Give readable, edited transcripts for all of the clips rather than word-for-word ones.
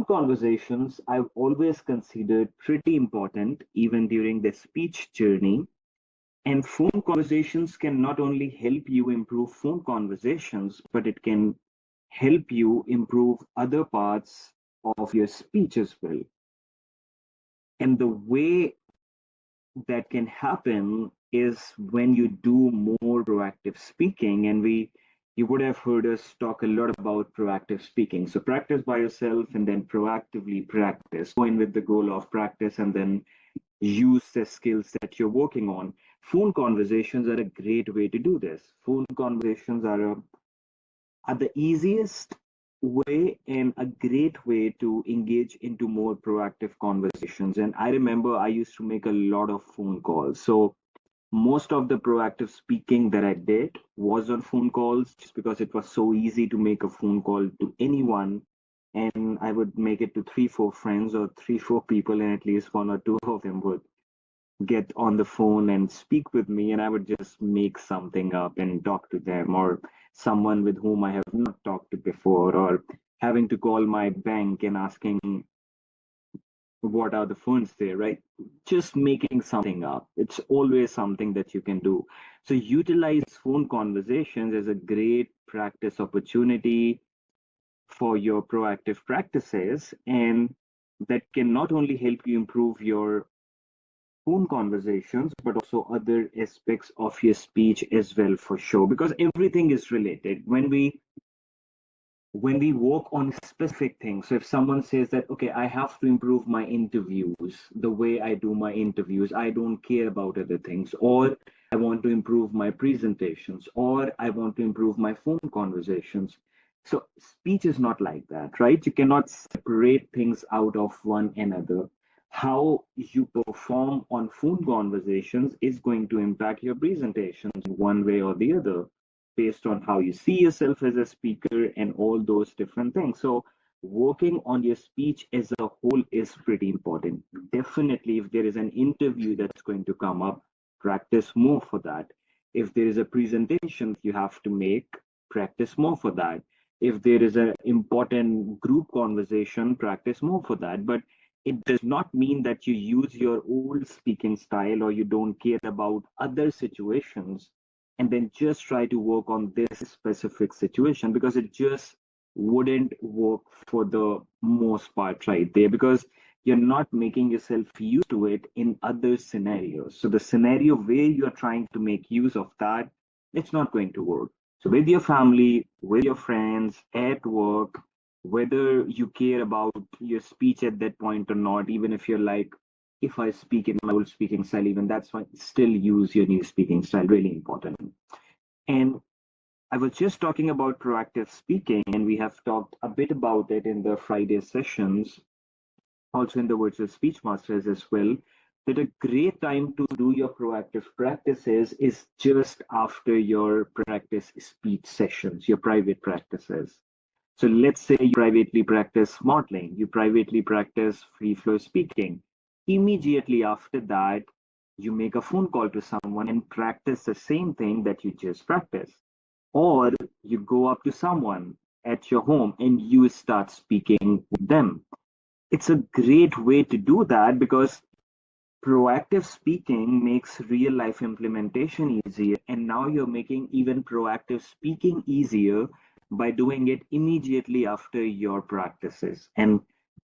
conversations I've always considered pretty important, even during the speech journey. And phone conversations can not only help you improve phone conversations, but it can help you improve other parts of your speech as well. And the way that can happen is when you do more proactive speaking. And you would have heard us talk a lot about proactive speaking. So practice by yourself and then proactively practice. Go in with the goal of practice and then use the skills that you're working on. Phone conversations are a great way to do this. Phone conversations are the easiest way and a great way to engage into more proactive conversations. And I remember I used to make a lot of phone calls. So most of the proactive speaking that I did was on phone calls just because it was so easy to make a phone call to anyone. And I would make it to three, four friends or three, four people, and at least one or two of them would get on the phone and speak with me, and I would just make something up and talk to them, or someone with whom I have not talked to before, or having to call my bank and asking what are the funds there, right? Just making something up. It's always something that you can do. So utilize phone conversations as a great practice opportunity for your proactive practices, and that can not only help you improve your phone conversations, but also other aspects of your speech as well, for sure, because everything is related. When we work on specific things, so if someone says that, okay, I have to improve my interviews, the way I do my interviews, I don't care about other things, or I want to improve my presentations, or I want to improve my phone conversations. So speech is not like that, right? You cannot separate things out of one another. How you perform on phone conversations is going to impact your presentations in one way or the other, based on how you see yourself as a speaker and all those different things. So working on your speech as a whole is pretty important. Definitely, if there is an interview that's going to come up, practice more for that. If there is a presentation you have to make, practice more for that. If there is an important group conversation, practice more for that. But it does not mean that you use your old speaking style or you don't care about other situations and then just try to work on this specific situation, because it just wouldn't work for the most part right there, because you're not making yourself used to it in other scenarios. So the scenario where you're trying to make use of that, it's not going to work. So with your family, with your friends, at work, whether you care about your speech at that point or not, even if you're like, if I speak in my old speaking style, even that's fine, still use your new speaking style, really important. And I was just talking about proactive speaking, and we have talked a bit about it in the Friday sessions, also in the virtual speech masters as well, that a great time to do your proactive practices is just after your practice speech sessions, your private practices. So let's say you privately practice modeling, you privately practice free flow speaking. Immediately after that, you make a phone call to someone and practice the same thing that you just practiced. Or you go up to someone at your home and you start speaking with them. It's a great way to do that, because proactive speaking makes real life implementation easier. And now you're making even proactive speaking easier by doing it immediately after your practices. And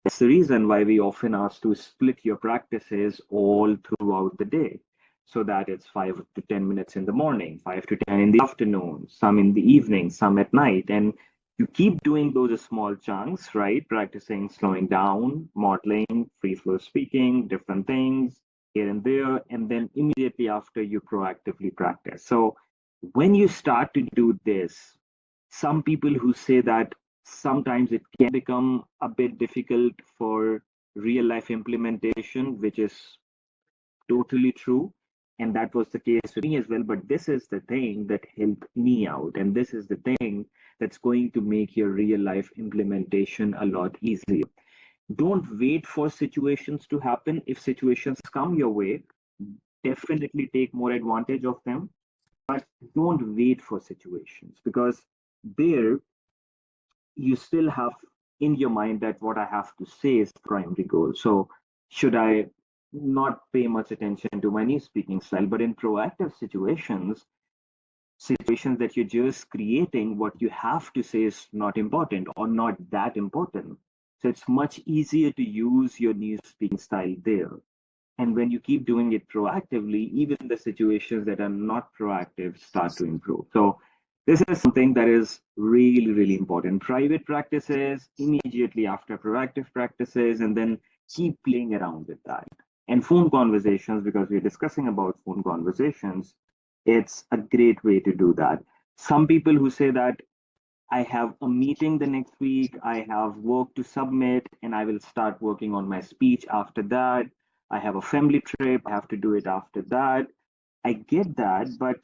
that's the reason why we often ask to split your practices all throughout the day, so that it's 5 to 10 minutes in the morning, 5 to 10 in the afternoon, some in the evening, some at night. And you keep doing those small chunks, right? Practicing slowing down, modeling, free flow speaking, different things here and there, and then immediately after you proactively practice. So when you start to do this, some people who say that sometimes it can become a bit difficult for real life implementation, which is totally true. And that was the case with me as well. But this is the thing that helped me out. And this is the thing that's going to make your real life implementation a lot easier. Don't wait for situations to happen. If situations come your way, definitely take more advantage of them. But don't wait for situations, because there you still have in your mind that what I have to say is the primary goal. So should I not pay much attention to my new speaking style? But in proactive situations that you're just creating, what you have to say is not important or not that important. So it's much easier to use your new speaking style there. And when you keep doing it proactively, even the situations that are not proactive start to improve. So this is something that is really, really important. Private practices immediately after proactive practices, and then keep playing around with that. And phone conversations, because we're discussing about phone conversations, it's a great way to do that. Some people who say that I have a meeting the next week, I have work to submit, and I will start working on my speech after that. I have a family trip, I have to do it after that. I get that, but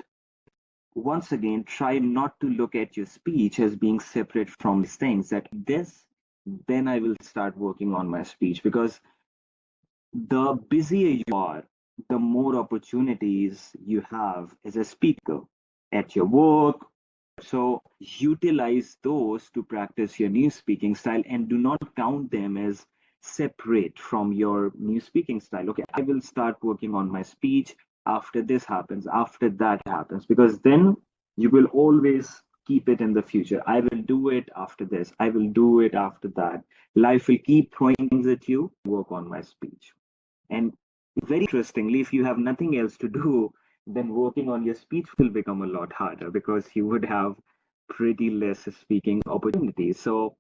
once again, try not to look at your speech as being separate from these things. That this, then I will start working on my speech, because the busier you are, the more opportunities you have as a speaker at your work. So utilize those to practice your new speaking style, and do not count them as separate from your new speaking style. Okay, I will start working on my speech after this happens, after that happens, because then you will always keep it in the future. I will do it after this, I will do it after that. Life will keep throwing things at you. Work on my speech. And very interestingly, if you have nothing else to do, then working on your speech will become a lot harder, because you would have pretty less speaking opportunities. So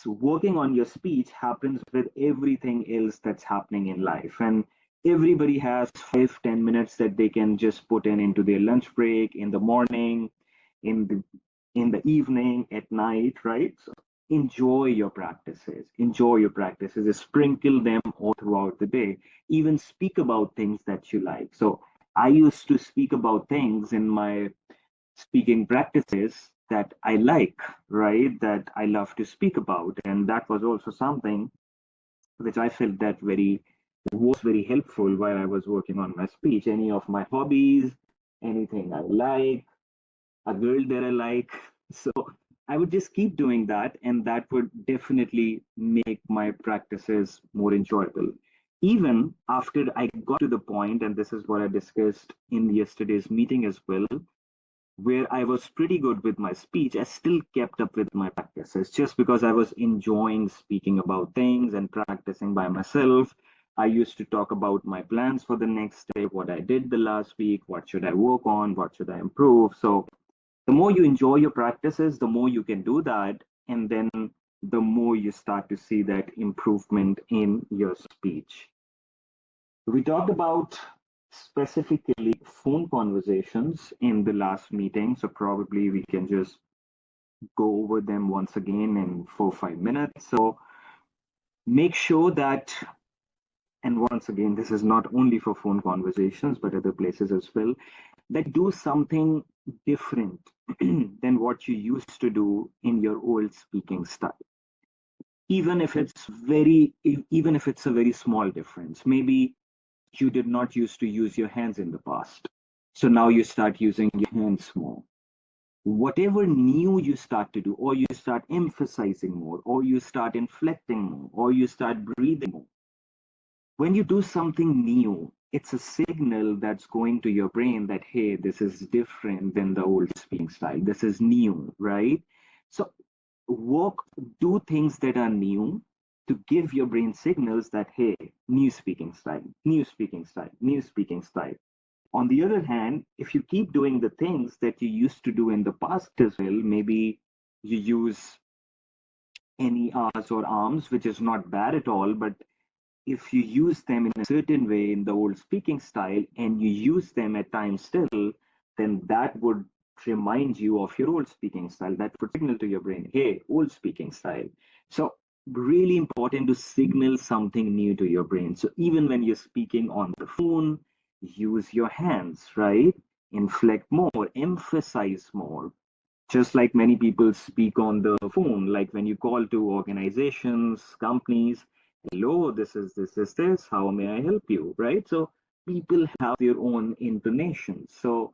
working on your speech happens with everything else that's happening in life. And everybody has 5-10 minutes that they can just put into their lunch break, in the morning, in the evening, at night, right? So enjoy your practices. Enjoy your practices. Sprinkle them all throughout the day. Even speak about things that you like. So I used to speak about things in my speaking practices that I like, right? That I love to speak about. And that was also something which I felt that was very helpful while I was working on my speech. Any of my hobbies, anything I like, a girl that I like. So I would just keep doing that, and that would definitely make my practices more enjoyable. Even after I got to the point, and this is what I discussed in yesterday's meeting as well, where I was pretty good with my speech, I still kept up with my practices just because I was enjoying speaking about things and practicing by myself. I used to talk about my plans for the next day, what I did the last week, what should I work on, what should I improve. So the more you enjoy your practices, the more you can do that. And then the more you start to see that improvement in your speech. We talked about specifically phone conversations in the last meeting, so probably we can just go over them once again in 4 or 5 minutes. So make sure that, and once again, this is not only for phone conversations, but other places as well, that do something different than what you used to do in your old speaking style. Even if it's a very small difference. Maybe you did not used to use your hands in the past. So now you start using your hands more. Whatever new you start to do, or you start emphasizing more, or you start inflecting more, or you start breathing more. When you do something new, it's a signal that's going to your brain that, hey, this is different than the old speaking style. This is new, right? So work, do things that are new to give your brain signals that, hey, new speaking style, new speaking style, new speaking style. On the other hand, if you keep doing the things that you used to do in the past as well, maybe you use any R's or arms, which is not bad at all, but if you use them in a certain way in the old speaking style and you use them at times still, then that would remind you of your old speaking style. That would signal to your brain, hey, old speaking style. So really important to signal something new to your brain. So even when you're speaking on the phone, use your hands, right? Inflect more, emphasize more. Just like many people speak on the phone, like when you call to organizations, companies, hello, this, how may I help you, right? So people have their own intonation. So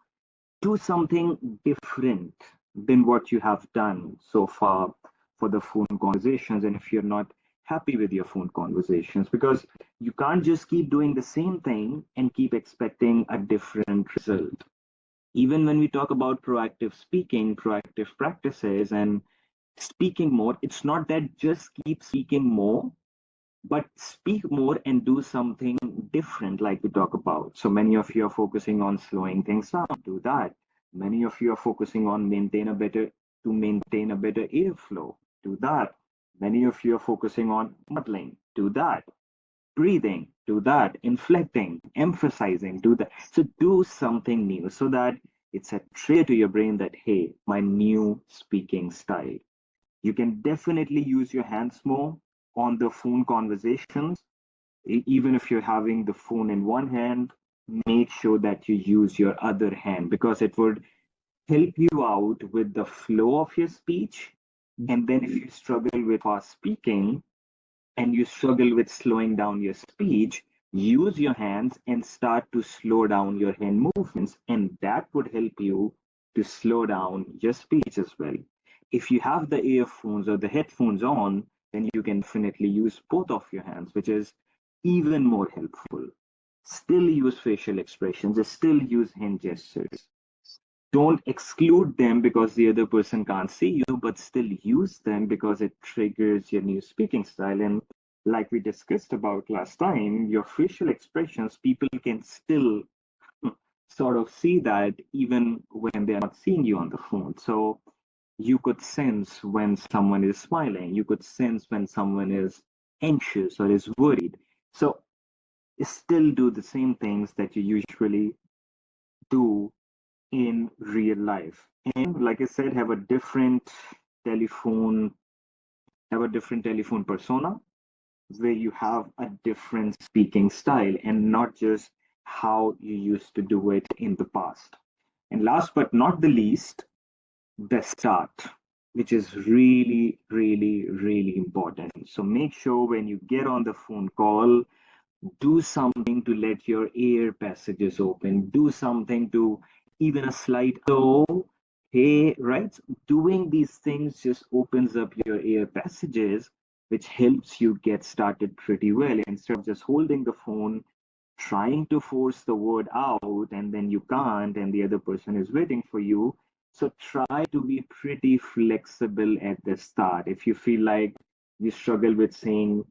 do something different than what you have done so far. for the phone conversations and if you're not happy with your phone conversations, because you can't just keep doing the same thing and keep expecting a different result. Even when we talk about proactive speaking, proactive practices, and speaking more, it's not that just keep speaking more, but speak more and do something different, like we talk about. So many of you are focusing on slowing things down, do that. Many of you are focusing on maintain a better airflow, do that. Many of you are focusing on modeling, do that. Breathing, do that. Inflecting, emphasizing, do that. So do something new so that it's a trigger to your brain that, hey, my new speaking style. You can definitely use your hands more on the phone conversations. Even if you're having the phone in one hand, make sure that you use your other hand because it would help you out with the flow of your speech. And then if you struggle with fast speaking and you struggle with slowing down your speech, use your hands and start to slow down your hand movements. And that would help you to slow down your speech as well. If you have the earphones or the headphones on, then you can definitely use both of your hands, which is even more helpful. Still use facial expressions, still use hand gestures. Don't exclude them because the other person can't see you, but still use them because it triggers your new speaking style. And like we discussed about last time, your facial expressions, people can still sort of see that even when they're not seeing you on the phone. So you could sense when someone is smiling, you could sense when someone is anxious or is worried. So still do the same things that you usually do in real life. And like I said, telephone, have a different telephone persona where you have a different speaking style and not just how you used to do it in the past. And last but not the least, the start, which is really, really, really important. So make sure when you get on the phone call, do something to let your air passages open, do something to even a slight hey, right? Doing these things just opens up your air passages, which helps you get started pretty well instead of just holding the phone, trying to force the word out, and then you can't, and the other person is waiting for you. So try to be pretty flexible at the start. If you feel like you struggle with saying,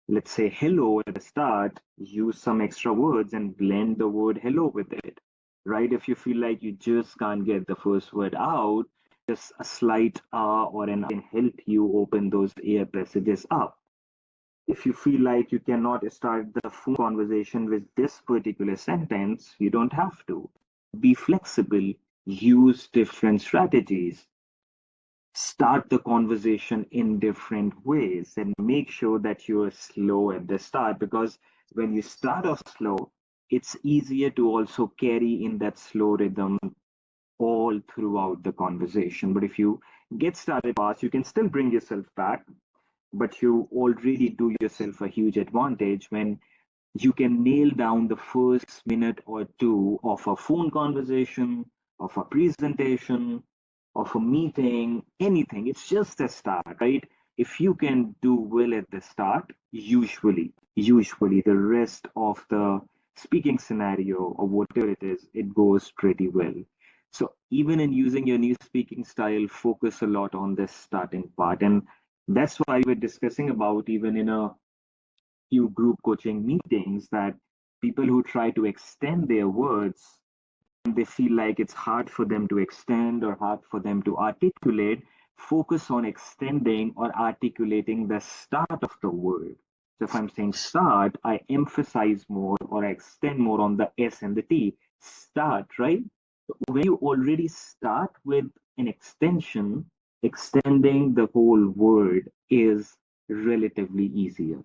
let's say hello at the start, use some extra words and blend the word hello with it, right? If you feel like you just can't get the first word out, just a slight ah or an can help you open those air passages up. If you feel like you cannot start the full conversation with this particular sentence, you don't have to. Be flexible, use different strategies, start the conversation in different ways and make sure that you're slow at the start because when you start off slow, it's easier to also carry in that slow rhythm all throughout the conversation. But if you get started fast, you can still bring yourself back, but you already do yourself a huge advantage when you can nail down the first minute or two of a phone conversation, of a presentation, of a meeting, anything. It's just a start, right? If you can do well at the start, usually the rest of the speaking scenario or whatever it is, it goes pretty well. So even in using your new speaking style, focus a lot on this starting part. And that's why we're discussing about even in a few group coaching meetings that people who try to extend their words and they feel like it's hard for them to extend or hard for them to articulate, focus on extending or articulating the start of the word. So if I'm saying start, I emphasize more or I extend more on the S and the T. Start, right? When you already start with an extension, extending the whole word is relatively easier.